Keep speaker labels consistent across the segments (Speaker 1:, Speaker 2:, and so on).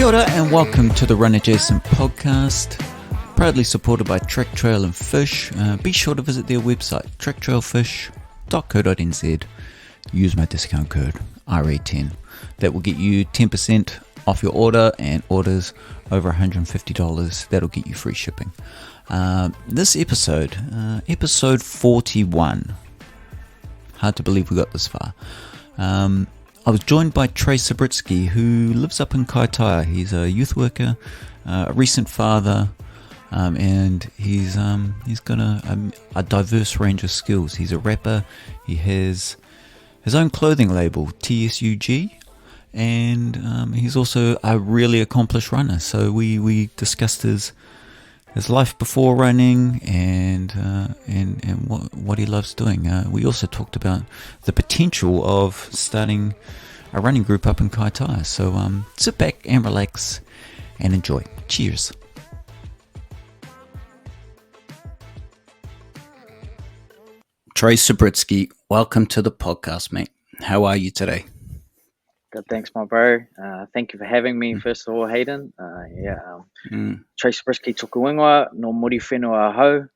Speaker 1: Kia ora and welcome to the Run Adjacent podcast, proudly supported by Track Trail and Fish. Be sure to visit their website, tracktrailfish.co.nz. Use my discount code RA10. That will get you 10% off your order, and orders over $150, that'll get you free shipping. This episode, episode 41. Hard to believe we got this far. I was joined by Trey Subritzky, who lives up in Kaitaia. He's a youth worker, a recent father, and he's got a diverse range of skills. He's a rapper. He has his own clothing label, TSUG, and he's also a really accomplished runner. So we discussed his life before running and what he loves doing. We also talked about the potential of starting a running group up in Kaitaia. So sit back and relax and enjoy. Cheers. Trey Subritzky, welcome to the podcast, mate. How are you today?
Speaker 2: Good, thanks, my bro. Thank you for having me, first of all, Hayden. Trey Subritzky tuku ingoa, no muri whenua hau.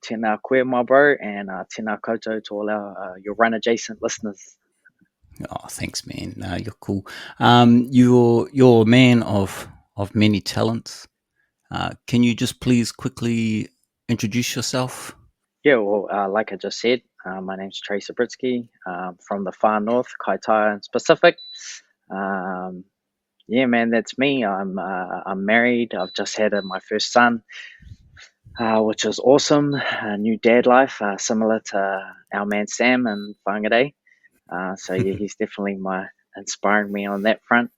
Speaker 2: Tēnā koe, my bro, and tēnā koutou to all your Run Adjacent listeners.
Speaker 1: Oh, thanks, man. You're cool. You're a man of many talents. Can you just please quickly introduce yourself?
Speaker 2: Yeah, well, like I just said, my name's Trey Subritzky, from the far north, Kaitaia in specific. Yeah, man, that's me. I'm married. I've just had my first son, which is awesome. A new dad life, similar to our man Sam in Whangarei. So yeah, he's definitely inspiring me on that front.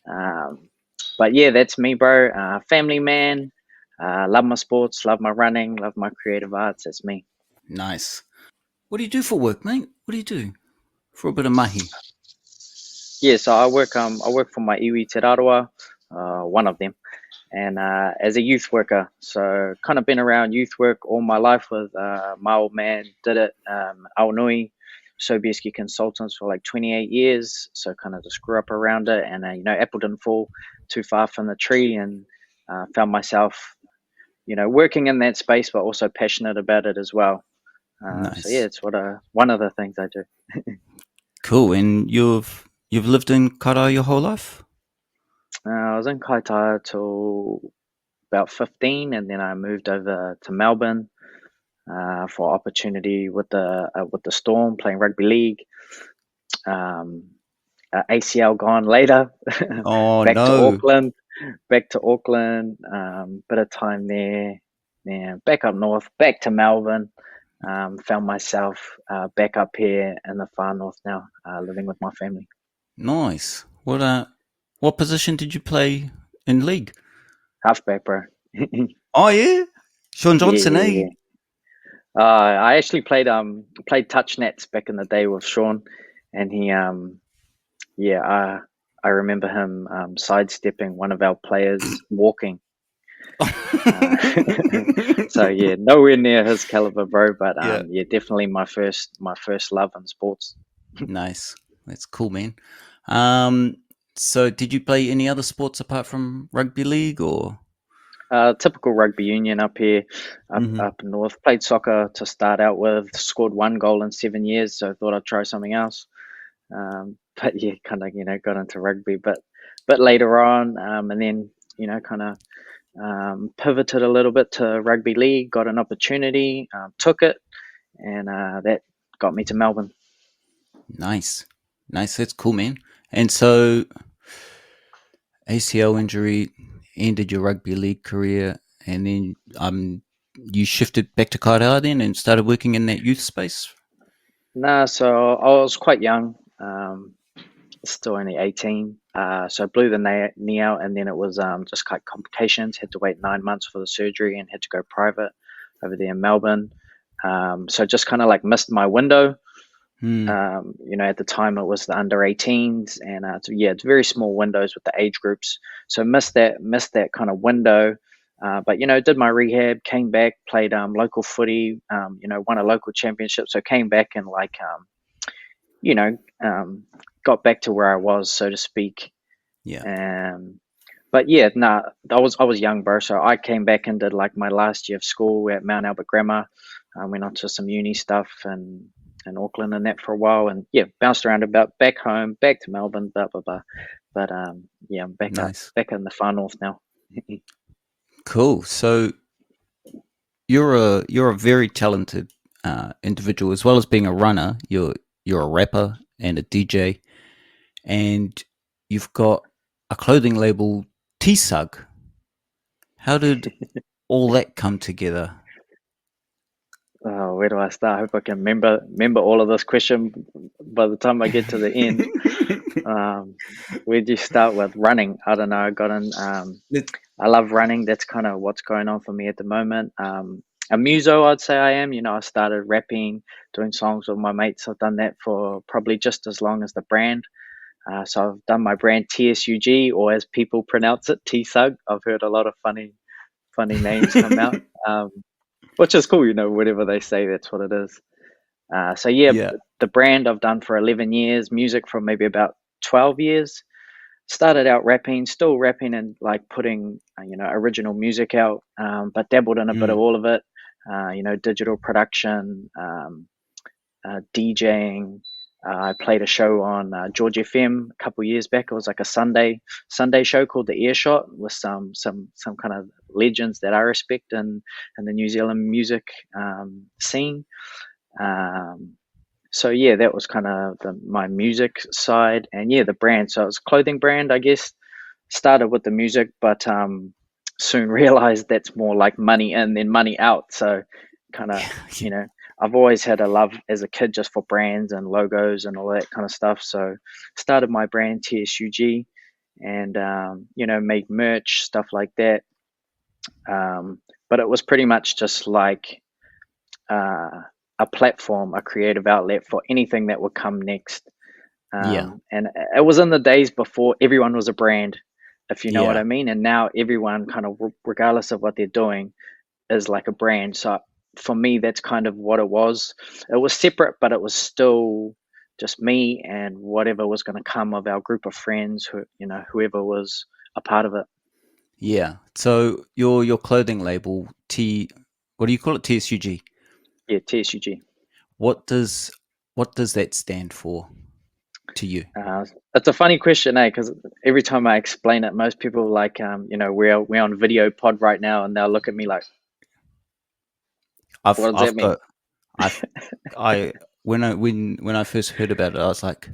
Speaker 2: But yeah, that's me, bro. Family man. Love my sports, love my running, love my creative arts. That's me.
Speaker 1: Nice. What do you do for work, mate? What do you do for a bit of mahi?
Speaker 2: Yeah, so I work for my iwi te raroa, one of them, and as a youth worker. So kind of been around youth work all my life with my old man. Did it Aonui, Sobieski Consultants for like 28 years. So kind of just grew up around it, and apple didn't fall too far from the tree, and found myself, working in that space, but also passionate about it as well.
Speaker 1: Nice.
Speaker 2: So yeah, it's one of the things I do.
Speaker 1: Cool. And you've lived in Kaitaia your whole life?
Speaker 2: I was in Kaitaia till about 15, and then I moved over to Melbourne for opportunity with the Storm, playing rugby league. ACL gone later.
Speaker 1: Oh,
Speaker 2: back
Speaker 1: no.
Speaker 2: Back to Auckland. Bit of time there. Yeah, back up north, back to Melbourne. Found myself back up here in the far north now, living with my family.
Speaker 1: Nice. What position did you play in league?
Speaker 2: Halfback, bro.
Speaker 1: Oh yeah, Sean Johnson,
Speaker 2: yeah. I actually played touch nets back in the day with Sean, and he I remember him sidestepping one of our players walking. So yeah, nowhere near his caliber, bro. But yeah, definitely my first love in sports.
Speaker 1: Nice, that's cool, man. So did you play any other sports apart from rugby league or?
Speaker 2: Typical rugby union up here, up north. Played soccer to start out with. Scored 1 goal in 7 years, so I thought I'd try something else. But yeah, kind of got into rugby, but later on, and then kind of pivoted a little bit to rugby league. Got an opportunity, took it, and that got me to Melbourne.
Speaker 1: Nice. That's cool, man. And so, ACL injury ended your rugby league career, and then you shifted back to Kaitaia then and started working in that youth space?
Speaker 2: Nah, so I was quite young, still only 18. So I blew the knee out, and then it was just quite complications. Had to wait 9 months for the surgery and had to go private over there in Melbourne. So just kind of like missed my window. At the time it was the under 18s, and it's very small windows with the age groups. So missed that kind of window. But did my rehab, came back, played local footy, won a local championship. So came back and got back to where I was, so to speak.
Speaker 1: Yeah.
Speaker 2: But yeah, nah, I was young, bro. So I came back and did like my last year of school at Mount Albert Grammar. Went on to some uni stuff and in Auckland and that for a while, and yeah, bounced around about back home, back to Melbourne, blah blah blah. But yeah, I'm
Speaker 1: Nice.
Speaker 2: back in the far north now.
Speaker 1: Cool. So you're a very talented individual, as well as being a runner. You're a rapper and a DJ, and you've got a clothing label, TSUG. How did all that come together?
Speaker 2: Oh, where do I start? I hope I can remember all of this question by the time I get to the end. Um, where do you start with running? I don't know. I got in.
Speaker 1: Let-
Speaker 2: I love running. That's kind of what's going on for me at the moment. A muso, I'd say I am. I started rapping, doing songs with my mates. I've done that for probably just as long as the brand. So I've done my brand TSUG, or as people pronounce it, TSUG. I've heard a lot of funny names come out, which is cool. Whatever they say, that's what it is. So yeah,
Speaker 1: yeah.
Speaker 2: the brand I've done for 11 years, music for maybe about 12 years. Started out rapping, still rapping and like putting, original music out, but dabbled in a bit of
Speaker 1: Mm,
Speaker 2: all of it. Digital production, DJing. I played a show on George FM a couple of years back. It was like a Sunday show called The Earshot with some kind of legends that I respect in the New Zealand music scene. Um, so yeah, that was kind of my music side, and yeah, the brand. So it was a clothing brand, I guess. Started with the music, but soon realized that's more like money in than money out. So kind of, you know, I've always had a love as a kid just for brands and logos and all that kind of stuff. So started my brand TSUG, and made merch stuff like that. But it was pretty much just like uh, a platform, a creative outlet for anything that would come next.
Speaker 1: yeah.
Speaker 2: And it was in the days before everyone was a brand, if you know what I
Speaker 1: Yeah.
Speaker 2: mean. And now everyone kind of, regardless of what they're doing, is like a brand. So for me, that's kind of what it was. It was separate, but it was still just me and whatever was going to come of our group of friends, whoever was a part of it.
Speaker 1: Yeah. So your clothing label what do you call it? TSUG.
Speaker 2: Yeah, TSUG.
Speaker 1: What does what does that stand for to you?
Speaker 2: It's a funny question, eh? Because every time I explain it, most people are like, we're on video pod right now, and they'll look at me like, what does that
Speaker 1: I've
Speaker 2: mean?
Speaker 1: got I've I when I first heard about it, I was like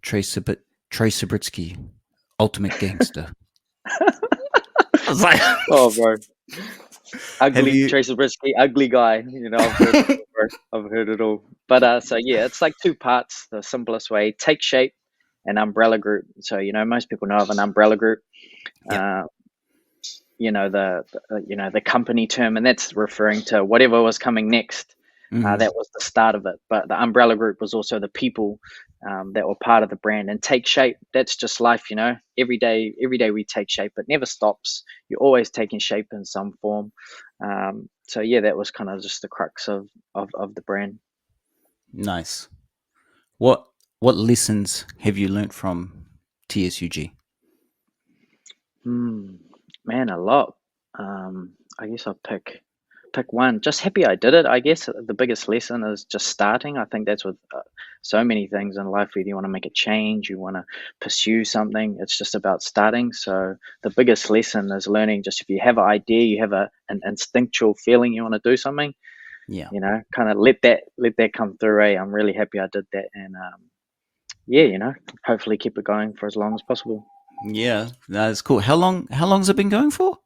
Speaker 1: Trey Subritzky, ultimate gangster. I was like,
Speaker 2: Oh, bro,
Speaker 1: have
Speaker 2: ugly
Speaker 1: you?
Speaker 2: Trey Subritzky, ugly guy. I've heard it all, bro. I've heard it all. But so yeah, it's like two parts. The simplest way: take shape and umbrella group. So most people know of an umbrella group.
Speaker 1: Yeah.
Speaker 2: Uh, the company term, and that's referring to whatever was coming next.
Speaker 1: Hmm.
Speaker 2: That was the start of it, but the umbrella group was also the people that were part of the brand. And take shape, that's just life. Every day we take shape. It never stops. You're always taking shape in some form. So yeah, that was kind of just the crux of the brand.
Speaker 1: Nice. What what lessons have you learnt from TSUG?
Speaker 2: Hmm, man, a lot. I guess I'll pick one. Just happy I did it. I guess the biggest lesson is just starting. I think that's with so many things in life. Whether you want to make a change, you want to pursue something, it's just about starting. So the biggest lesson is learning. Just if you have an idea, you have an instinctual feeling you want to do something.
Speaker 1: Yeah.
Speaker 2: Kind of let that come through. I'm really happy I did that, and yeah, hopefully keep it going for as long as possible.
Speaker 1: Yeah, that's cool. How long's it been going for?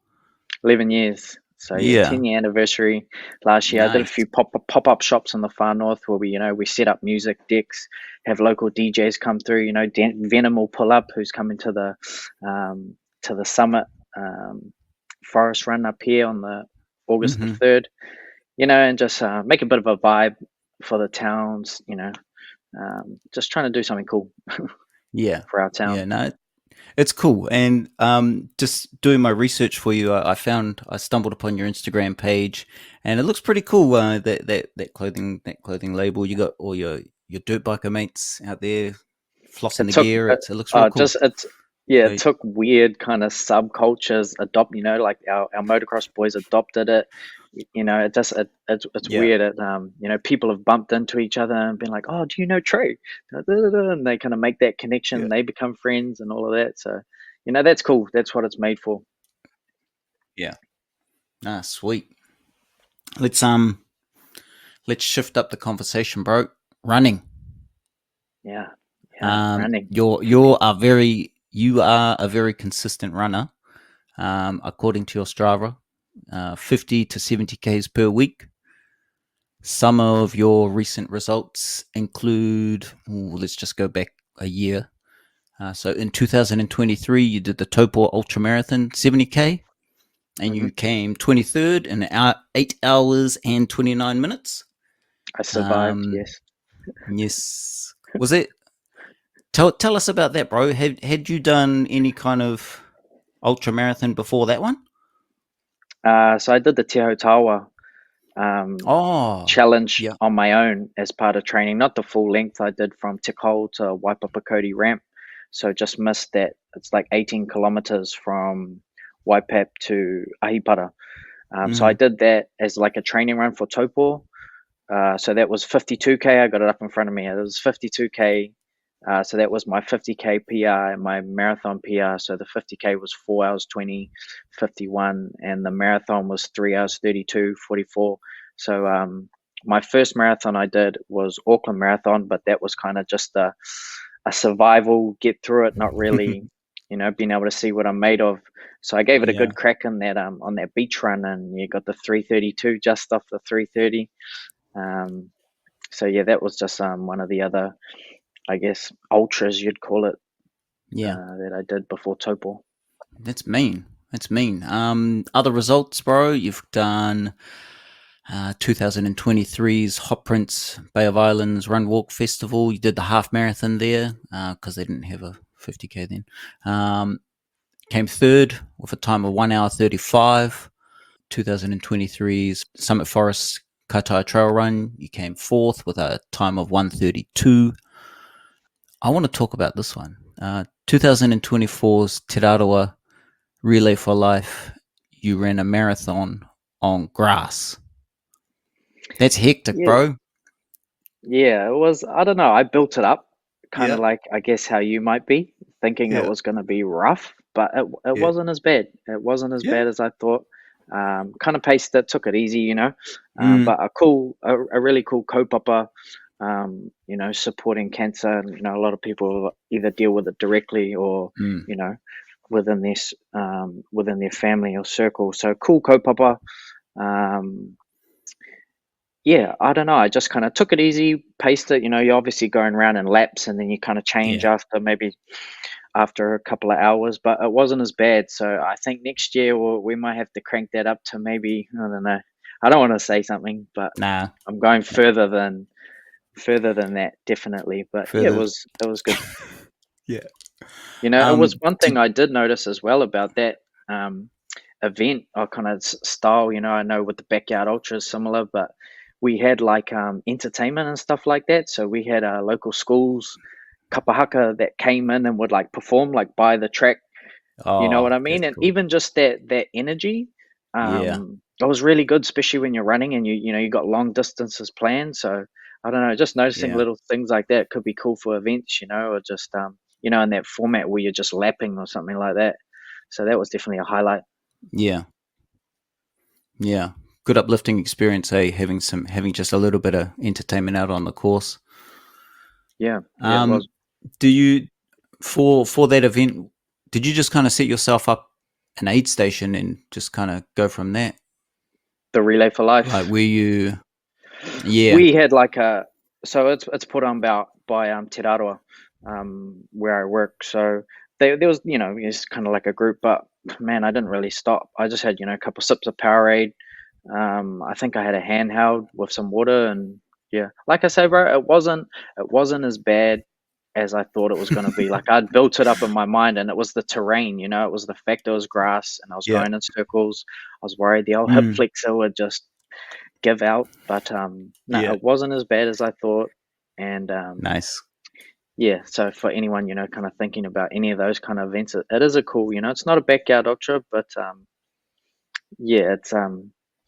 Speaker 2: 11 years. So yeah,
Speaker 1: Yeah.
Speaker 2: 10-year anniversary last year. I did a
Speaker 1: Nice.
Speaker 2: few pop-up shops in the far north where we set up music decks, have local DJs come through. Venom will pull up, who's coming to the summit forest run up here on the August the
Speaker 1: Hmm.
Speaker 2: 3rd. And just make a bit of a vibe for the towns. Just trying to do something cool
Speaker 1: Yeah.
Speaker 2: for our
Speaker 1: Yeah.
Speaker 2: town.
Speaker 1: No, it's cool. And just doing my research for you, I stumbled upon your Instagram page, and it looks pretty cool. That clothing label. You got all your dirt biker mates out there flossing
Speaker 2: It
Speaker 1: the
Speaker 2: took
Speaker 1: gear. It looks real cool.
Speaker 2: just it's Yeah,
Speaker 1: So
Speaker 2: it took weird kind of subcultures adopt, like our motocross boys adopted it. It's
Speaker 1: yeah,
Speaker 2: weird. People have bumped into each other and been like, "Oh, do you know Trey?" Da, da, da, da, and they kind of make that
Speaker 1: yeah,
Speaker 2: connection. They become friends and all of that. So, that's cool. That's what it's made for.
Speaker 1: yeah. Ah, sweet. Let's shift up the conversation, bro. Running.
Speaker 2: Yeah, yeah, running.
Speaker 1: You are a very consistent runner. According to your Strava, 50 to 70 k's per week. Some of your recent results include, let's just go back a year. So in 2023, you did the Topor Ultra Marathon 70k, and
Speaker 2: Hmm.
Speaker 1: you came 23rd in 8 hours and 29 minutes.
Speaker 2: I survived.
Speaker 1: Um,
Speaker 2: Yes.
Speaker 1: yes, was it? Tell us about that, bro. Had you done any kind of ultra marathon before that one?
Speaker 2: So I did the Te Tawa um,
Speaker 1: Oh,
Speaker 2: challenge
Speaker 1: yeah.
Speaker 2: on my own as part of training, not the full length. I did from Te to Waipapakoti ramp, so just missed that. It's like 18 kilometers from Waipap to Ahipara. So I
Speaker 1: Mm-hmm.
Speaker 2: did that as like a training run for Taupo. So that was 52k. I got it up in front of me. It was 52k. So that was my 50k PR and my marathon PR. So the 50k was 4 hours 20, 51, and the marathon was 3 hours 32, 44. So my first marathon I did was Auckland Marathon, but that was kind of just a survival, get through it, not really, being able to see what I'm made of. So I gave it a
Speaker 1: Yeah,
Speaker 2: good crack in that on that beach run, and you got the 332 just off the 330. Um, so yeah, that was just one of the other, I guess, ultras you'd call it,
Speaker 1: yeah.
Speaker 2: that I did before Topol.
Speaker 1: That's mean. That's mean. Other results, bro. You've done 2023's Hot Prince Bay of Islands Run Walk Festival. You did the half marathon there because they didn't have a 50k then. Came third with a time of 1 hour 35. 2023's Summit Forest Kaitaia Trail Run. You came fourth with a time of 1:32. I want to talk about this one. 2024's Te Raroa Relay for Life. You ran a marathon on grass. That's hectic,
Speaker 2: Yeah,
Speaker 1: bro.
Speaker 2: yeah, it was. I don't know. I built it up, kind of
Speaker 1: Yeah,
Speaker 2: like I guess how you might be thinking it
Speaker 1: yeah,
Speaker 2: was going to be rough, but it
Speaker 1: yeah,
Speaker 2: wasn't as bad. It wasn't as
Speaker 1: yeah.
Speaker 2: bad as I thought. Kind of paced it, took it easy,
Speaker 1: Mm,
Speaker 2: but a really cool co-popper. Supporting cancer. And, a lot of people either deal with it directly or
Speaker 1: mm.
Speaker 2: you know within their family or circle. So cool co-popper. Um, yeah, I don't know. I just kind of took it easy, paced it. You're obviously going around in laps, and then you kind of change
Speaker 1: Yeah,
Speaker 2: after a couple of hours. But it wasn't as bad. So I think next year we might have to crank that up to maybe, I don't know. I don't want to say something, but
Speaker 1: nah.
Speaker 2: I'm going further than that, definitely. But yeah, it
Speaker 1: Further.
Speaker 2: was good.
Speaker 1: Yeah.
Speaker 2: It was one thing
Speaker 1: Did
Speaker 2: I did notice as well about that event or kind of style. I know with the backyard ultra is similar, but we had like entertainment and stuff like that. So we had local schools, kapahaka that came in and would like perform like by the track. You know what
Speaker 1: Oh,
Speaker 2: I mean?
Speaker 1: that's
Speaker 2: And
Speaker 1: cool.
Speaker 2: even just that energy,
Speaker 1: Yeah,
Speaker 2: that was really good, especially when you're running and you got long distances planned. So I don't know, just noticing
Speaker 1: yeah,
Speaker 2: little things like that could be cool for events, or just in that format where you're just lapping or something like that. So that was definitely a highlight.
Speaker 1: yeah, yeah. Good uplifting experience, eh? Having just a little bit of entertainment out on the course.
Speaker 2: Yeah, yeah, it
Speaker 1: Um,
Speaker 2: was
Speaker 1: do you for that event? Did you just kind of set yourself up an aid station and just kind of go from there?
Speaker 2: the relay for
Speaker 1: Like,
Speaker 2: life.
Speaker 1: were you? Yeah,
Speaker 2: We had like so it's put on about by Te Raroa, where I work. So there was, it's kind of like a group, but man, I didn't really stop. I just had, a couple sips of Powerade. I think I had a handheld with some water, and yeah, like I say, bro, it wasn't as bad as I thought it was going to be. Like I'd built it up in my mind, and it was the terrain, it was the fact it was grass, and I was
Speaker 1: yeah.
Speaker 2: going in circles. I was worried the old hip
Speaker 1: Mm,
Speaker 2: flexor would just give out, but no,
Speaker 1: yeah.
Speaker 2: it wasn't as bad as I thought, and
Speaker 1: Nice.
Speaker 2: yeah, so for anyone, kind of thinking about any of those kind of events, it is a cool, it's not a backyard ultra, but yeah, it's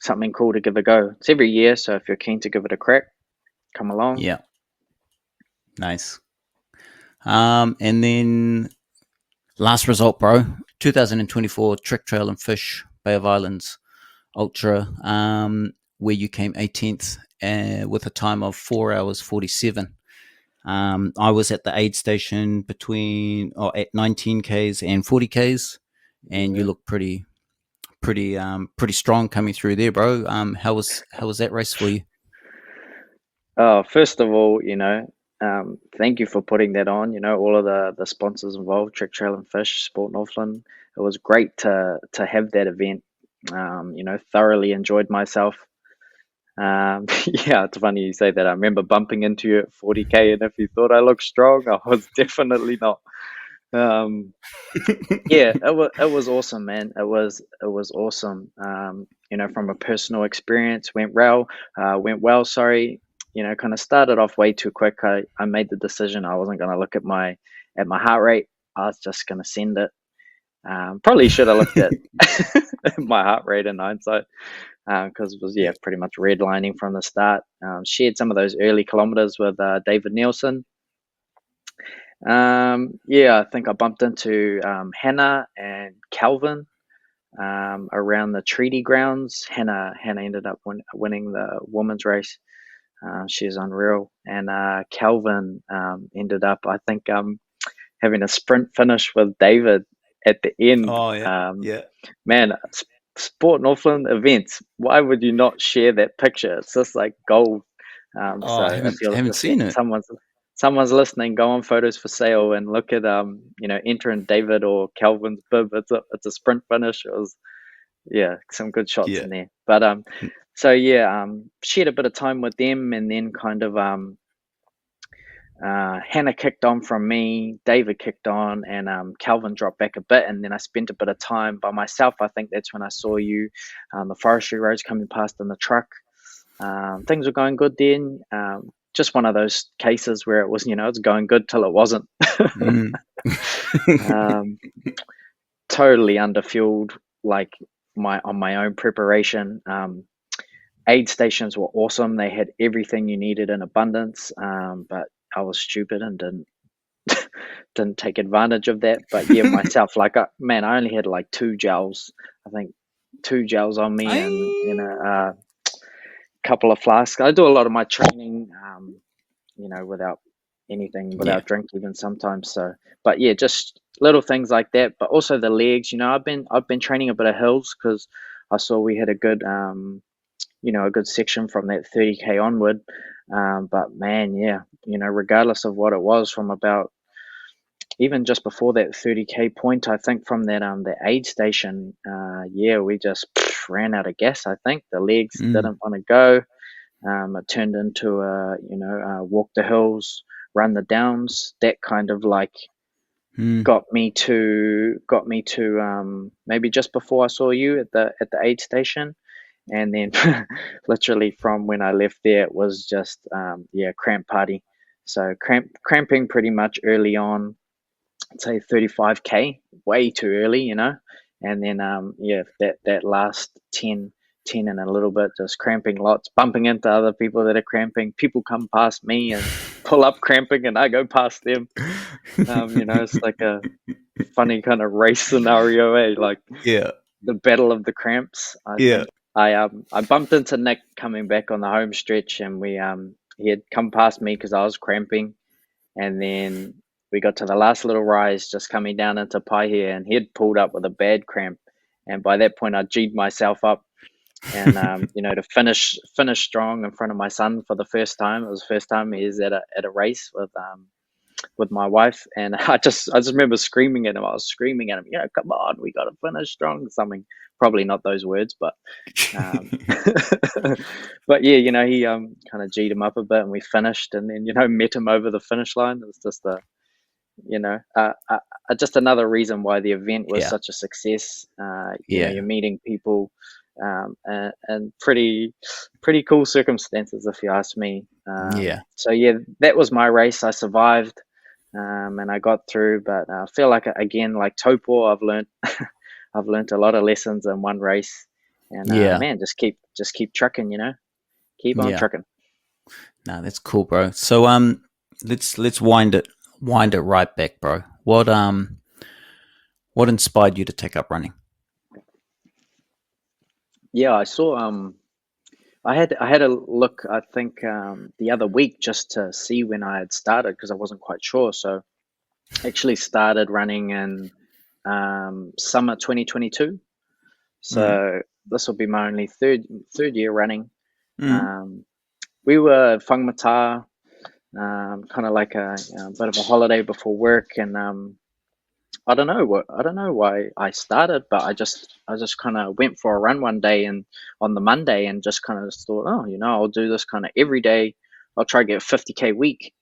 Speaker 2: something cool to give a go. It's every year, so if you're keen to give it a crack, come along.
Speaker 1: Yeah, nice. And then last result, bro, 2024 Trick Trail and Fish Bay of Islands Ultra, where you came 18th with a time of 4 hours 47. I was at the aid station at 19 Ks and 40 Ks, and you
Speaker 2: Yeah.
Speaker 1: look pretty strong coming through there, bro. How was that race for you?
Speaker 2: Oh, first of all, thank you for putting that on. All of the sponsors involved, Trick Trail and Fish, Sport Northland. It was great to have that event. Thoroughly enjoyed myself. Yeah, it's funny you say that. I remember bumping into you at 40K, and if you thought I looked strong, I was definitely not. Um, yeah, it was awesome, man. It was awesome. From a personal experience, went well. Sorry, kind of started off way too quick. I made the decision I wasn't going to look at my heart rate. I was just going to send it. Probably should have looked at my heart rate in hindsight, because it was pretty much redlining from the start. Shared some of those early kilometers with David Nielsen. I think I bumped into Hannah and Calvin around the treaty grounds. Hannah ended up winning the women's race. She's unreal, and Calvin ended up, I think, having a sprint finish with David at the end.
Speaker 1: Oh yeah, yeah.
Speaker 2: Man, Sport Northland events. Why would you not share that picture? It's just like gold.
Speaker 1: Oh,
Speaker 2: So
Speaker 1: I
Speaker 2: if
Speaker 1: haven't
Speaker 2: you're
Speaker 1: haven't
Speaker 2: listening,
Speaker 1: seen it.
Speaker 2: someone's listening, go on Photos for Sale and look at enter in David or Calvin's bib. It's a sprint finish. It was some good shots
Speaker 1: Yeah.
Speaker 2: in there. But shared a bit of time with them, and then kind of Hannah kicked on from me, David kicked on, and Calvin dropped back a bit. And then I spent a bit of time by myself. I think that's when I saw you, the forestry roads coming past in the truck. Things were going good then. Just one of those cases where it was, it's going good till it wasn't.
Speaker 1: Mm.
Speaker 2: um, totally underfueled, like on my own preparation. Aid stations were awesome. They had everything you needed in abundance. But I was stupid and didn't take advantage of that. But myself, like, I only had like 2 gels. I think 2 gels on me, and a couple of flasks. I do a lot of my training, without anything,
Speaker 1: Yeah.
Speaker 2: without drink even sometimes. So, but just little things like that. But also the legs. I've been training a bit of hills because I saw we had a good a good section from that 30K onward. But man, regardless of what it was, from about even just before that 30K point, I think from that the aid station, we just ran out of gas. I think the legs
Speaker 1: Mm.
Speaker 2: didn't want to go. It turned into walk the hills, run the downs. That kind of like
Speaker 1: Mm.
Speaker 2: got me to maybe just before I saw you at the aid station. And then literally from when I left there, it was just cramp party. So cramping pretty much early on. I'd say 35K, way too early, and then that last 10 and a little bit, just cramping lots, bumping into other people that are cramping. People come past me and pull up cramping, and I go past them. It's like a funny kind of race scenario, like
Speaker 1: Yeah.
Speaker 2: the battle of the cramps. I
Speaker 1: Yeah.
Speaker 2: think I bumped into Nick coming back on the home stretch, and he had come past me because I was cramping, and then we got to the last little rise, just coming down into Paihia, and he had pulled up with a bad cramp, and by that point I G'd myself up, and to finish strong in front of my son for the first time. It was the first time he was at a race with my wife, and I just remember screaming at him. I was screaming at him, come on, we got to finish strong. Something, probably not those words, but but he kind of G'd him up a bit, and we finished, and then met him over the finish line. It was just just another reason why the event was
Speaker 1: Yeah.
Speaker 2: such a success.
Speaker 1: Yeah.
Speaker 2: You're meeting people, and pretty cool circumstances, if you ask me.
Speaker 1: Yeah.
Speaker 2: So that was my race. I survived. and I got through. But I feel like again, like Taupo, I've learned a lot of lessons in one race, and
Speaker 1: Yeah.
Speaker 2: man, just keep trucking, keep on
Speaker 1: Yeah.
Speaker 2: trucking.
Speaker 1: No, that's cool, bro. So let's wind it right back, bro. What inspired you to take up running?
Speaker 2: Yeah, I saw I had a look, I think, the other week just to see when I had started because I wasn't quite sure. So I actually started running in summer 2022.
Speaker 1: Mm.
Speaker 2: So this will be my only third year running.
Speaker 1: Mm.
Speaker 2: Um, we were whangmata, kind of like a bit of a holiday before work, and I don't know why I started, but I just kind of went for a run one day and on the Monday and just kind of thought, oh, I'll do this kind of every day. I'll try to get a 50K week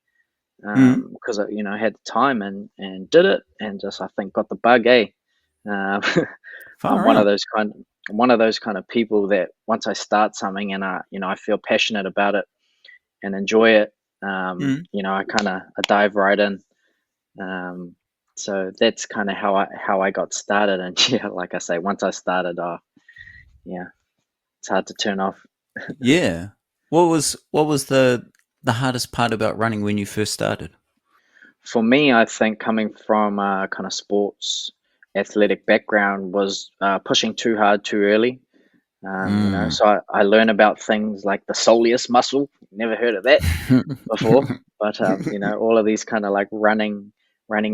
Speaker 1: Mm.
Speaker 2: because I had the time and did it and just I think got the bug, eh? Um, I'm
Speaker 1: Far out.
Speaker 2: one of those kind of people that once I start something and I feel passionate about it and enjoy it,
Speaker 1: Mm.
Speaker 2: I I dive right in. Um, so that's kind of how I got started. And yeah, like I say, once I started, yeah, it's hard to turn off.
Speaker 1: Yeah. What was the hardest part about running when you first started?
Speaker 2: For me, I think coming from a kind of sports athletic background was pushing too hard too early.
Speaker 1: Mm.
Speaker 2: So I learn about things like the soleus muscle. Never heard of that before, but all of these kind of like running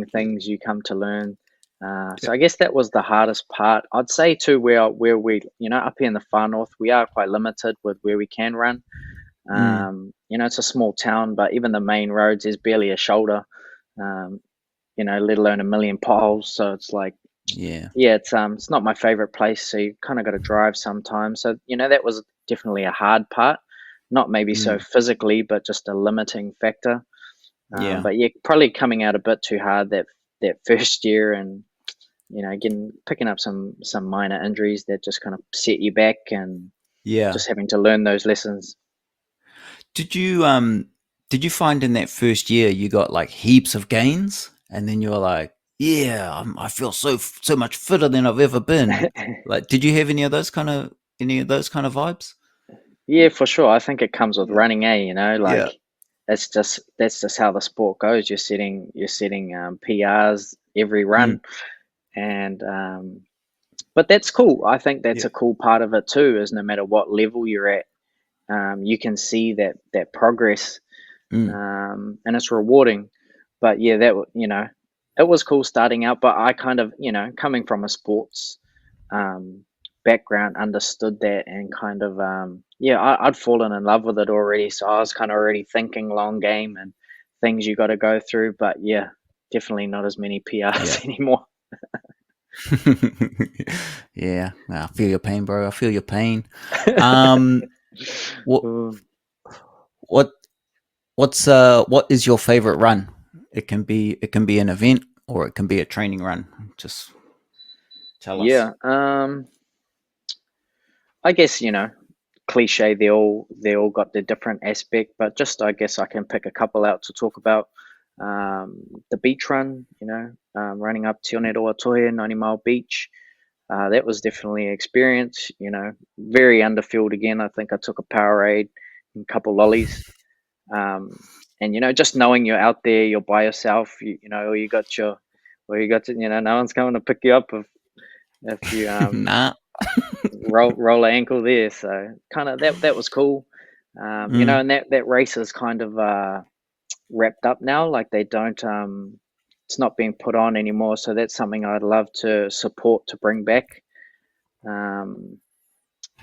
Speaker 2: things you come to learn.
Speaker 1: Yeah.
Speaker 2: So I guess that was the hardest part. I'd say too, where we up here in the far north, we are quite limited with where we can run.
Speaker 1: Mm.
Speaker 2: It's a small town, but even the main roads is barely a shoulder. Um, let alone a million potholes. So it's like,
Speaker 1: Yeah.
Speaker 2: yeah, it's not my favorite place. So you kind of got to drive sometimes. So that was definitely a hard part. Not maybe so
Speaker 1: Mm.
Speaker 2: physically, but just a limiting factor.
Speaker 1: Yeah.
Speaker 2: But yeah, probably coming out a bit too hard that first year, and getting picking up some minor injuries that just kind of set you back, and
Speaker 1: Yeah.
Speaker 2: just having to learn those lessons.
Speaker 1: Did you um did you find in that first year you got like heaps of gains, and then you're like, yeah, I feel so much fitter than I've ever been. Like, did you have any of those kind of vibes?
Speaker 2: Yeah, for sure. I think it comes with
Speaker 1: Yeah.
Speaker 2: running,
Speaker 1: Yeah.
Speaker 2: like that's just how the sport goes. You're setting PRs every
Speaker 1: Mm.
Speaker 2: run, and but that's cool. I think that's
Speaker 1: Yeah.
Speaker 2: a cool part of it too. Is no matter what level you're at, you can see that progress,
Speaker 1: Mm.
Speaker 2: and it's rewarding. But yeah, it was cool starting out. But I kind of, coming from a sports um, background, understood that and kind of, yeah, I'd fallen in love with it already. So I was kind of already thinking long game and things you got to go through. But yeah, definitely not as many
Speaker 1: Yeah.
Speaker 2: PRs anymore.
Speaker 1: Yeah. I feel your pain, bro. I feel your pain. Um, what
Speaker 2: Mm.
Speaker 1: what what is your favorite run? It can be an event or it can be a training run. Just tell us.
Speaker 2: Yeah, I guess cliche. They all got their different aspect, but just I guess I can pick a couple out to talk about. The beach run, running up Te One 90 Mile Beach. That was definitely an experience. Very underfilled again. I think I took a Powerade and a couple lollies. Um, and just knowing you're out there, you're by yourself. Or no one's coming to pick you up if you
Speaker 1: Nah.
Speaker 2: roll an ankle there. So kind of that was cool.
Speaker 1: Mm.
Speaker 2: And that race is kind of wrapped up now. Like they don't, it's not being put on anymore. So that's something I'd love to support to bring back. Um,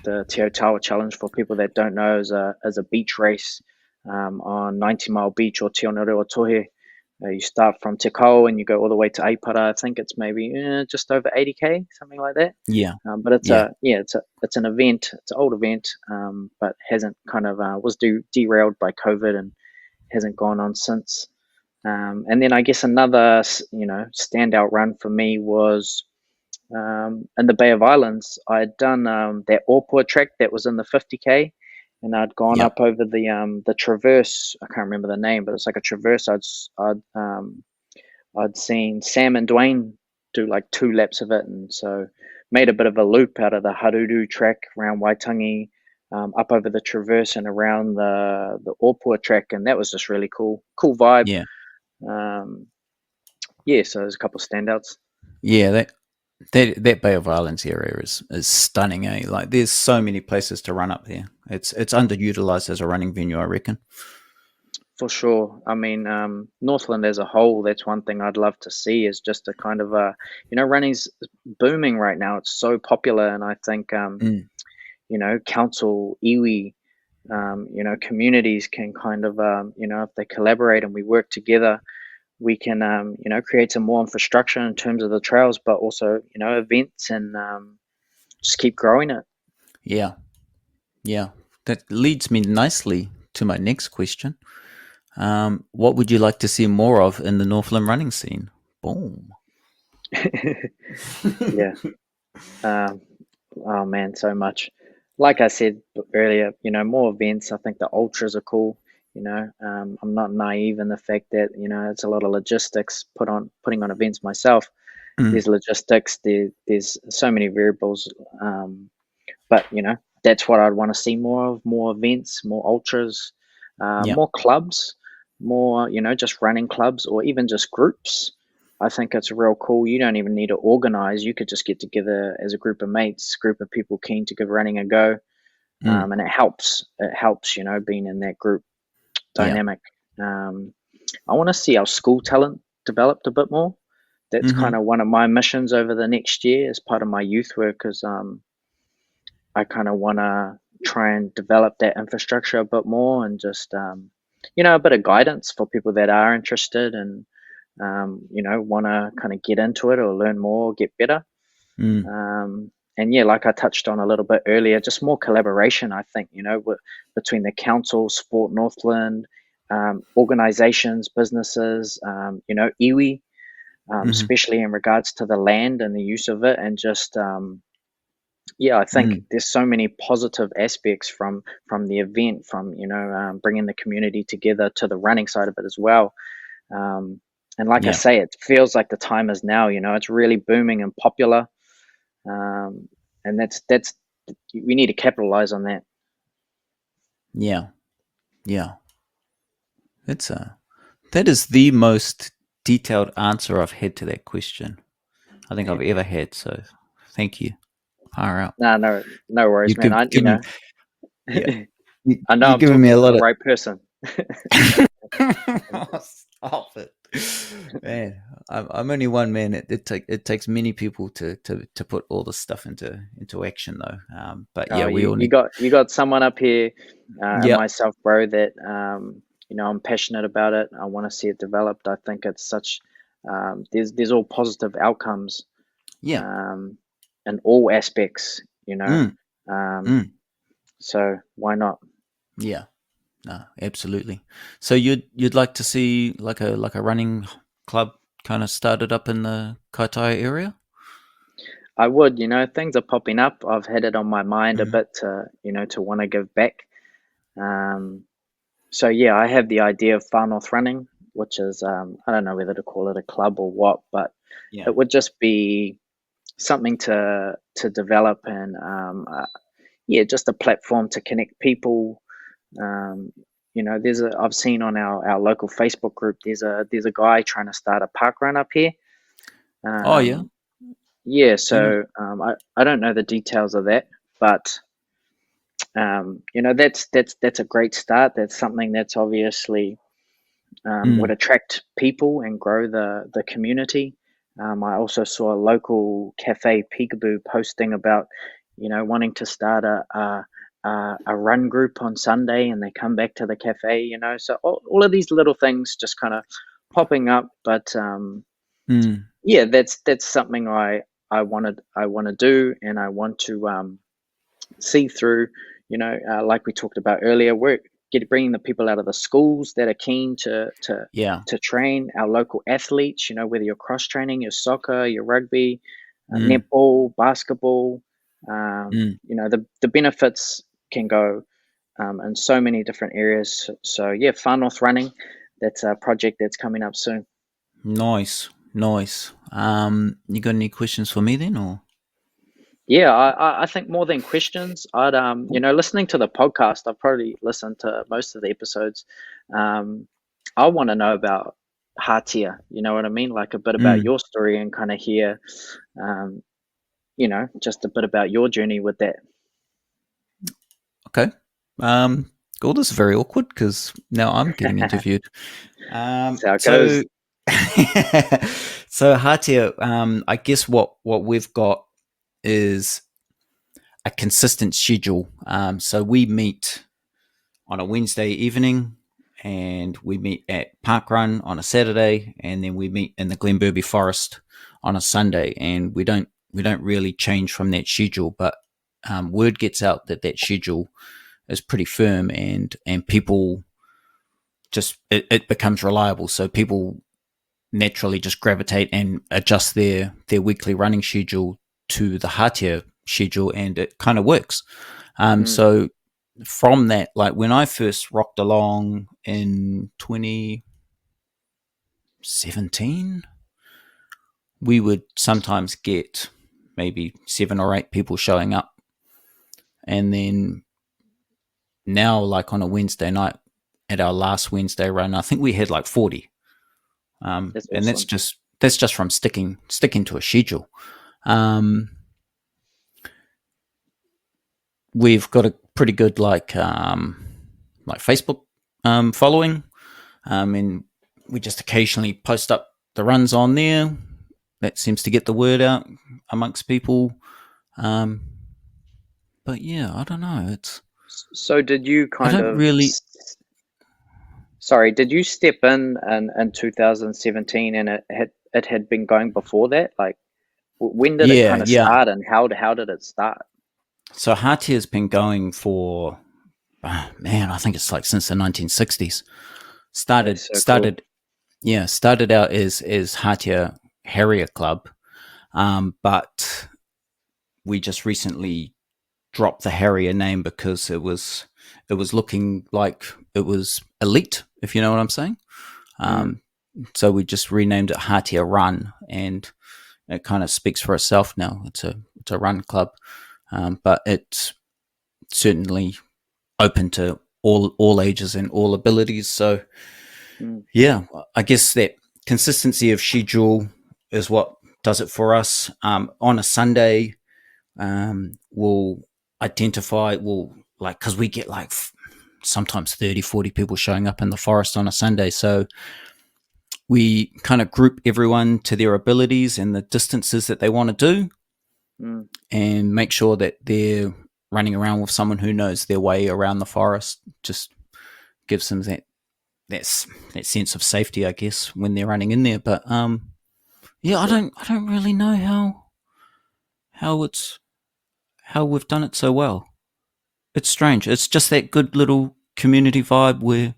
Speaker 2: the Te Otawa Challenge, for people that don't know, is a beach race on 90 Mile Beach or Te Otohe. You start from Te Kau and you go all the way to Aipara. I think it's maybe just over 80K, something like that.
Speaker 1: Yeah.
Speaker 2: But it's
Speaker 1: Yeah.
Speaker 2: it's an event. It's an old event, but hasn't kind of was derailed by COVID and hasn't gone on since. And then I guess another standout run for me was in the Bay of Islands. I'd done that Orpua track that was in the 50K, and I'd gone
Speaker 1: Yeah.
Speaker 2: up over the traverse. I can't remember the name, but it's like a traverse. I'd I'd seen Sam and Dwayne do like 2 laps of it, and so made a bit of a loop out of the Haruru track around Waitangi, up over the Traverse and around the Opua track, and that was just really cool vibe.
Speaker 1: Yeah.
Speaker 2: Um, yeah, so there's a couple of standouts.
Speaker 1: Yeah, that Bay of Islands area is stunning, eh? Like there's so many places to run up there. It's underutilized as a running venue, I reckon.
Speaker 2: For sure. I mean, Northland as a whole, that's one thing I'd love to see is just a kind of running's booming right now. It's so popular, and I think,
Speaker 1: Mm,
Speaker 2: council, iwi, communities can kind of, if they collaborate and we work together, we can, create some more infrastructure in terms of the trails, but also, events and just keep growing it.
Speaker 1: yeah, yeah. That leads me nicely to my next question. What would you like to see more of in the Northland running scene? Boom.
Speaker 2: Yeah. Um, oh man, so much. Like I said earlier, more events. I think the ultras are cool. I'm not naive in the fact that it's a lot of logistics putting on events myself.
Speaker 1: Mm,
Speaker 2: There's logistics. There's so many variables. But that's what I'd want to see more of: more events, more ultras,
Speaker 1: yeah.
Speaker 2: more clubs, more just running clubs or even just groups. I think it's real cool. You don't even need to organize. You could just get together as a group of mates, group of people keen to give running a go,
Speaker 1: Mm,
Speaker 2: and it helps. It helps, being in that group
Speaker 1: yeah.
Speaker 2: dynamic. Um, I want to see our school talent developed a bit more. That's kind
Speaker 1: Mm-hmm.
Speaker 2: of one of my missions over the next year as part of my youth work. Is I kind of want to try and develop that infrastructure a bit more and just, a bit of guidance for people that are interested and, want to kind of get into it or learn more, get better.
Speaker 1: Mm,
Speaker 2: And yeah, like I touched on a little bit earlier, just more collaboration, I think, between the council, Sport Northland, organizations, businesses, iwi,
Speaker 1: mm-hmm.
Speaker 2: especially in regards to the land and the use of it, and just, yeah, I think
Speaker 1: Mm,
Speaker 2: there's so many positive aspects from the event, from bringing the community together to the running side of it as well. Um, and like I
Speaker 1: yeah.
Speaker 2: say, it feels like the time is now. It's really booming and popular, um, and that's we need to capitalize on that.
Speaker 1: Yeah. Yeah. It's that is the most detailed answer I've had to that question I think I've ever had. So thank you. Far out.
Speaker 2: No, no worries,
Speaker 1: You've
Speaker 2: man.
Speaker 1: given yeah.
Speaker 2: I know
Speaker 1: You're
Speaker 2: I'm
Speaker 1: giving me
Speaker 2: talking
Speaker 1: a
Speaker 2: to
Speaker 1: lot
Speaker 2: the
Speaker 1: of.
Speaker 2: right person.
Speaker 1: Stop it, man. I'm only one man. It takes many people to put all this stuff into action, though. But
Speaker 2: Oh,
Speaker 1: yeah, we
Speaker 2: you
Speaker 1: all
Speaker 2: you
Speaker 1: need.
Speaker 2: got you got someone up here, and
Speaker 1: Yeah,
Speaker 2: myself, bro, that I'm passionate about it. I want to see it developed. I think it's such there's all positive outcomes
Speaker 1: yeah,
Speaker 2: um, in all aspects.
Speaker 1: mm,
Speaker 2: Um,
Speaker 1: mm,
Speaker 2: so why not?
Speaker 1: yeah. No, absolutely. So you'd like to see like a running club kind of started up in the Kaitaia area?
Speaker 2: I would. Things are popping up. I've had it on my mind a
Speaker 1: Hmm.
Speaker 2: bit to want to give back. Um, so yeah, I have the idea of Far North Running, which is I don't know whether to call it a club or what, but
Speaker 1: Yeah.
Speaker 2: it would just be something to develop and yeah, just a platform to connect people. Um, I've seen on our local Facebook group there's a guy trying to start a park run up here.
Speaker 1: Oh yeah.
Speaker 2: Um, yeah,
Speaker 1: Do you know?
Speaker 2: so I don't know the details of that, but that's a great start. That's something that's obviously would
Speaker 1: Mm,
Speaker 2: attract people and grow the community. I also saw a local cafe, Peekaboo, posting about wanting to start a run group on Sunday, and they come back to the cafe. So all of these little things just kind of popping up. But
Speaker 1: mm,
Speaker 2: yeah, that's something I want to do, and I want to see through. Like we talked about earlier, bringing the people out of the schools that are keen
Speaker 1: yeah.
Speaker 2: to train our local athletes. Whether you're cross training, your soccer, your rugby,
Speaker 1: Mm,
Speaker 2: netball, basketball.
Speaker 1: mm.
Speaker 2: The benefits can go in so many different areas. So yeah, Far North Running. That's a project that's coming up soon.
Speaker 1: Nice, nice. You got any questions for me then, or?
Speaker 2: Yeah, I think more than questions, I'd listening to the podcast, I've probably listened to most of the episodes. Um, I want to know about Hatia. You know what I mean? Like a bit about
Speaker 1: Mm,
Speaker 2: your story and kind of hear, um, just a bit about your journey with that.
Speaker 1: okay. Cool. This is very awkward because now I'm getting interviewed.
Speaker 2: That's how it
Speaker 1: So,
Speaker 2: goes.
Speaker 1: so Hatia, I guess what we've got is a consistent schedule. So we meet on a Wednesday evening, and we meet at Parkrun on a Saturday, and then we meet in the Glenburby Forest on a Sunday. And we don't really change from that schedule, but word gets out that that schedule is pretty firm, and people just it becomes reliable. So people naturally just gravitate and adjust their weekly running schedule to the Hatia schedule, and it kind of works.
Speaker 2: Mm,
Speaker 1: So from that, like when I first rocked along in 2017, we would sometimes get maybe 7 or 8 people showing up, and then now, like on a Wednesday night, at our last Wednesday run, I think we had like 40,
Speaker 2: that's
Speaker 1: and that's
Speaker 2: awesome.
Speaker 1: just from sticking to a schedule. Um, we've got a pretty good like Facebook following, and we just occasionally post up the runs on there. That seems to get the word out amongst people. Um, but yeah, I don't know.
Speaker 2: So did you
Speaker 1: I
Speaker 2: kind
Speaker 1: don't
Speaker 2: of,
Speaker 1: really.
Speaker 2: sorry, did you step in 2017 and it had been going before that? Like, when did it
Speaker 1: Yeah,
Speaker 2: kind of
Speaker 1: yeah.
Speaker 2: start and how did it start?
Speaker 1: So Hati has been going for man, I think it's like since the 1960s. Started
Speaker 2: That's so cool.
Speaker 1: started yeah started out as Hatia Harrier Club, but we just recently dropped the Harrier name because it was looking like it was elite, if you know what I'm saying.
Speaker 2: Mm,
Speaker 1: Um, so we just renamed it Hatia Run, and it kind of speaks for itself now. It's a run club, but it's certainly open to all ages and all abilities. So
Speaker 2: mm,
Speaker 1: yeah, I guess that consistency of schedule is what does it for us. On a Sunday, we'll identify, we'll like, because we get like sometimes 30, 40 people showing up in the forest on a Sunday. So we kind of group everyone to their abilities and the distances that they want to do,
Speaker 2: mm.
Speaker 1: and make sure that they're running around with someone who knows their way around the forest. Just gives them that sense of safety, I guess, when they're running in there. But yeah, I don't really know how it's how we've done it so well. It's strange. It's just that good little community vibe where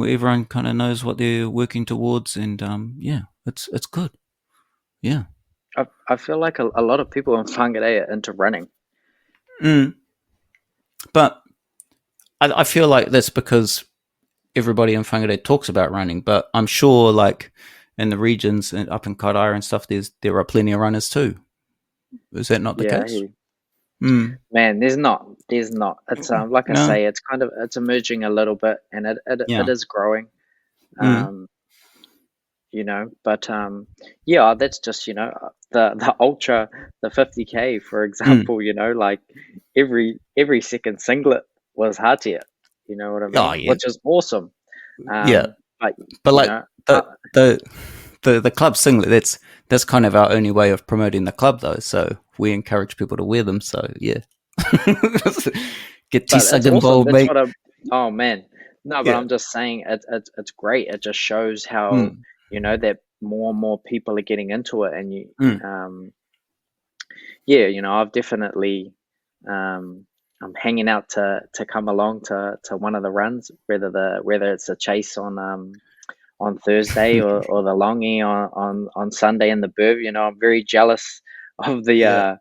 Speaker 1: everyone kind of knows what they're working towards, and yeah, it's good. Yeah.
Speaker 2: I feel like a lot of people in Whangarei are into running.
Speaker 1: Mm. But I feel like that's because everybody in Whangarei talks about running, but I'm sure like in the regions and up in Kaitaia and stuff, there are plenty of runners too. Is that not the
Speaker 2: Yeah,
Speaker 1: case? Mm.
Speaker 2: man, there's not. It's like I
Speaker 1: No.
Speaker 2: say, it's emerging a little bit, and it
Speaker 1: Yeah.
Speaker 2: is growing.
Speaker 1: Mm.
Speaker 2: Um, but yeah, that's just the ultra, the 50K, for
Speaker 1: Mm.
Speaker 2: example. Like every second singlet was Hatia. You know what I
Speaker 1: Oh
Speaker 2: mean?
Speaker 1: yeah.
Speaker 2: Which is awesome.
Speaker 1: Yeah.
Speaker 2: But
Speaker 1: But
Speaker 2: you
Speaker 1: like
Speaker 2: know,
Speaker 1: the the the club singlet, that's kind of our only way of promoting the club though. So we encourage people to wear them. So yeah. Get
Speaker 2: but it's
Speaker 1: TSUG
Speaker 2: awesome.
Speaker 1: involved,
Speaker 2: That's
Speaker 1: mate.
Speaker 2: what I. Oh man, no, but
Speaker 1: Yeah.
Speaker 2: I'm just saying it's great. It just shows how
Speaker 1: Mm.
Speaker 2: that more and more people are getting into it, and
Speaker 1: Mm.
Speaker 2: um, yeah, I've definitely I'm hanging out to come along to one of the runs, whether it's a chase on Thursday or the longie on Sunday in the Burb. I'm very jealous of the
Speaker 1: Yeah.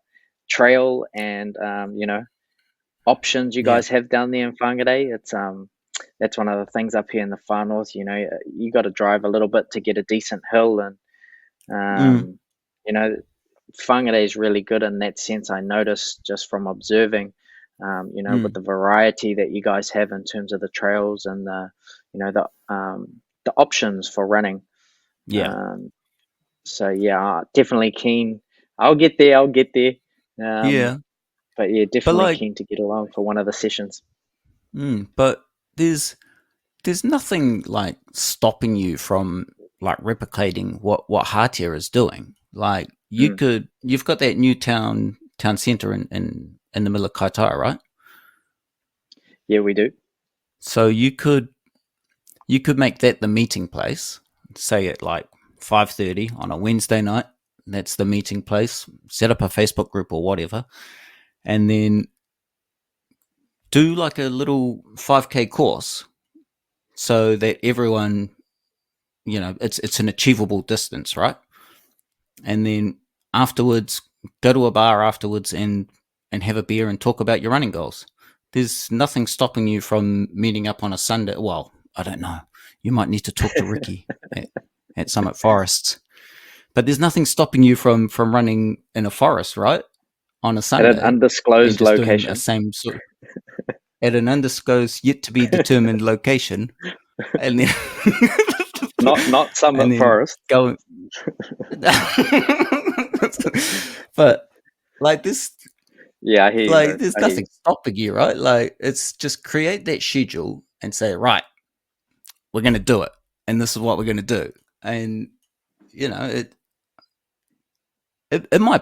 Speaker 2: trail and options you
Speaker 1: Yeah.
Speaker 2: guys have down there in Whangarei. It's that's one of the things up here in the far north. You got to drive a little bit to get a decent hill, and
Speaker 1: Mm,
Speaker 2: um, you know, Whangarei is really good in that sense. I noticed just from observing, with
Speaker 1: mm,
Speaker 2: the variety that you guys have in terms of the trails and the options for running.
Speaker 1: yeah.
Speaker 2: Um, so yeah, definitely keen. I'll get there. I'll get there. Um,
Speaker 1: Yeah.
Speaker 2: but yeah,
Speaker 1: But
Speaker 2: definitely
Speaker 1: like,
Speaker 2: keen to get along for one of the sessions.
Speaker 1: but there's nothing like stopping you from like replicating what Hatia is doing. Like
Speaker 2: Mm,
Speaker 1: you've got that new town center in the middle of Kaitaia, right?
Speaker 2: yeah, we do.
Speaker 1: So you could make that the meeting place. Say at like 5:30 on a Wednesday night. That's the meeting place. Set up a Facebook group or whatever, and then do like a little 5K course so that everyone, it's an achievable distance, right? And then afterwards, go to a bar afterwards and have a beer and talk about your running goals. There's nothing stopping you from meeting up on a Sunday. Well, I don't know. You might need to talk to Ricky at Summit Forests, but there's nothing stopping you from running in a forest, right, on a
Speaker 2: At an
Speaker 1: Sunday and
Speaker 2: undisclosed
Speaker 1: just doing a
Speaker 2: location.
Speaker 1: same sort at an undisclosed, yet to be determined location, and then
Speaker 2: Not
Speaker 1: and
Speaker 2: Summit
Speaker 1: then
Speaker 2: Forest.
Speaker 1: go. But like this,
Speaker 2: Yeah, I hear you, bro.
Speaker 1: like there's
Speaker 2: I hear you.
Speaker 1: nothing stopping you, right? Like it's just create that schedule and say, right, we're going to do it, and this is what we're going to do, and it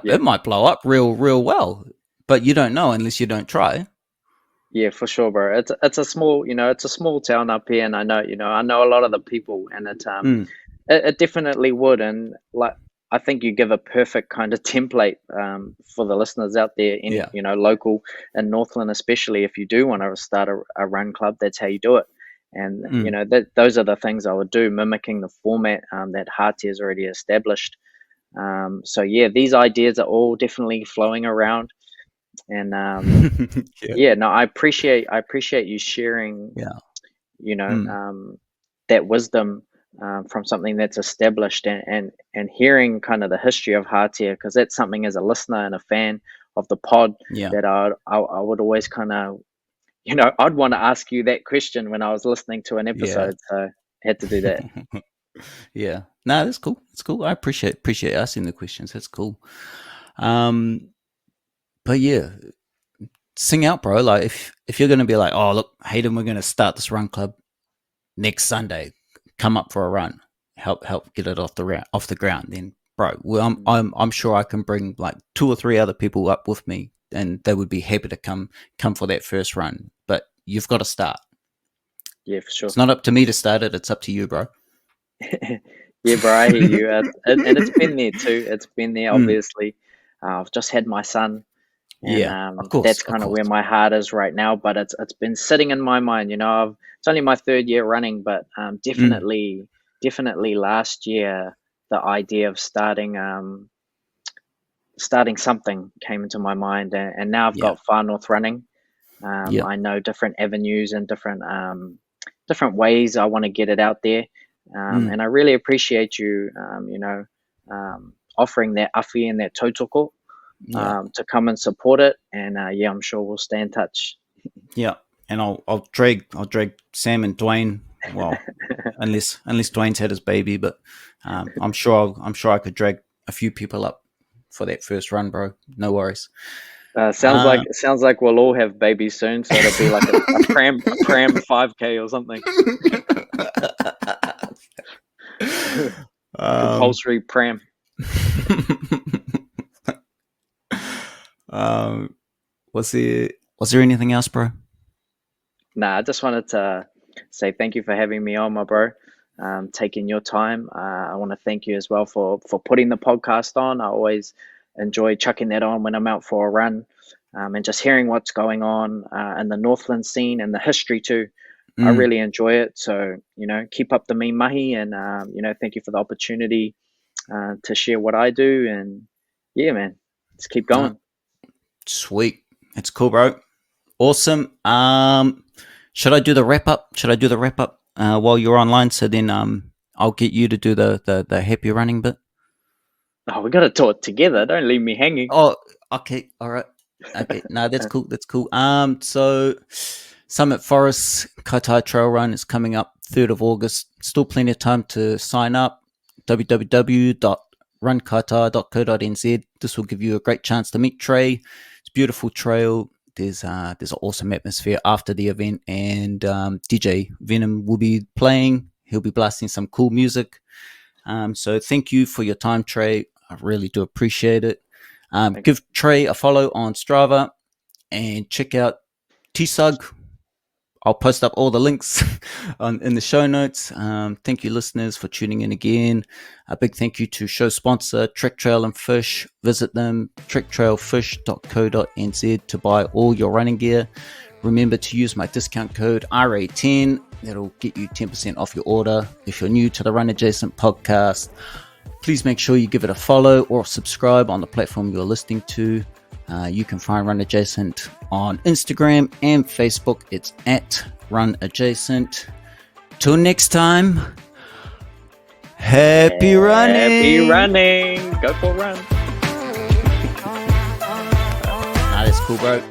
Speaker 2: Yeah,
Speaker 1: it might blow up real well, but you don't know unless you don't try.
Speaker 2: yeah, for sure, bro. It's a small, it's a small town up here, and I know a lot of the people, and
Speaker 1: Mm,
Speaker 2: it definitely would, and like I think you give a perfect kind of template for the listeners out there, any
Speaker 1: yeah.
Speaker 2: local in Northland, especially if you do want to start a run club, that's how you do it. And
Speaker 1: Mm,
Speaker 2: those are the things I would do, mimicking the format that Hati has already established. So yeah, these ideas are all definitely flowing around, and
Speaker 1: yeah.
Speaker 2: yeah, no, I appreciate you sharing,
Speaker 1: Yeah.
Speaker 2: you know,
Speaker 1: Mm,
Speaker 2: that wisdom from something that's established, and hearing kind of the history of Hatia, because that's something as a listener and a fan of the pod
Speaker 1: yeah.
Speaker 2: that I would always kind of, I'd want to ask you that question when I was listening to an
Speaker 1: Yeah.
Speaker 2: episode, so I had to do that.
Speaker 1: Yeah. No, that's cool. It's cool. I appreciate asking the questions. That's cool. Um, but yeah, sing out, bro. Like if you're gonna be like, oh look, Hayden, we're gonna start this run club next Sunday. Come up for a run. Help get it off the ground. Then, bro, well, I'm sure I can bring like 2 or 3 other people up with me, and they would be happy to come for that first run. But you've got to start.
Speaker 2: Yeah, for sure.
Speaker 1: It's not up to me to start it. It's up to you, bro.
Speaker 2: Yeah, bro, I hear you. And it's been there too. It's been there,
Speaker 1: Mm,
Speaker 2: obviously. I've just had my son, and
Speaker 1: yeah, of course,
Speaker 2: that's
Speaker 1: of
Speaker 2: kind of where
Speaker 1: course.
Speaker 2: my heart is right now. But it's been sitting in my mind. It's only my third year running, but
Speaker 1: Mm,
Speaker 2: definitely last year the idea of starting something came into my mind, and now I've
Speaker 1: yeah,
Speaker 2: got Far North running.
Speaker 1: yeah.
Speaker 2: I know different avenues and different ways I want to get it out there,
Speaker 1: Mm,
Speaker 2: and I really appreciate you, offering that afi and that tautoko
Speaker 1: yeah.
Speaker 2: to come and support it. And yeah, I'm sure we'll stay in touch.
Speaker 1: Yeah, and I'll drag Sam and Dwayne. Well, unless Dwayne's had his baby, but I'm sure I could drag a few people up for that first run, bro. No worries. Uh,
Speaker 2: Sounds like we'll all have babies soon, so it'll be like a pram 5K or something.
Speaker 1: um,
Speaker 2: Compulsory pram.
Speaker 1: um, was there anything else, bro?
Speaker 2: Nah, I just wanted to say thank you for having me on, my bro. Taking your time. I want to thank you as well for putting the podcast on. I always enjoy chucking that on when I'm out for a run, and just hearing what's going on in the Northland scene and the history too. I
Speaker 1: Mm,
Speaker 2: really enjoy it. So keep up the me mahi, and thank you for the opportunity to share what I do. And yeah, man, let's keep
Speaker 1: no,
Speaker 2: going.
Speaker 1: sweet. It's cool, bro. Awesome. Should I do the wrap up? While you're online? So then I'll get you to do the happy running bit.
Speaker 2: Oh, we got to do it together. Don't leave me hanging.
Speaker 1: Oh, okay. All right. Okay. No, that's cool. So Summit Forest Kaitaia Trail Run is coming up 3rd of August. Still plenty of time to sign up. www.runkaitaia.co.nz. This will give you a great chance to meet Trey. It's a beautiful trail. There's an awesome atmosphere after the event, and DJ Venom will be playing. He'll be blasting some cool music. So thank you for your time, Trey. I really do appreciate it. Give Trey a follow on Strava and check out TSUG. I'll post up all the links in the show notes. Thank you, listeners, for tuning in again. A big thank you to show sponsor Trek Trail and Fish. Visit them, trektrailfish.co.nz, to buy all your running gear. Remember to use my discount code RA10. That'll get you 10% off your order. If you're new to the Run Adjacent podcast, please make sure you give it a follow or subscribe on the platform you're listening to. You can find Run Adjacent on Instagram and Facebook. It's at Run Adjacent. Till next time, happy running.
Speaker 2: Happy running. Go for a run.
Speaker 1: That's cool, bro.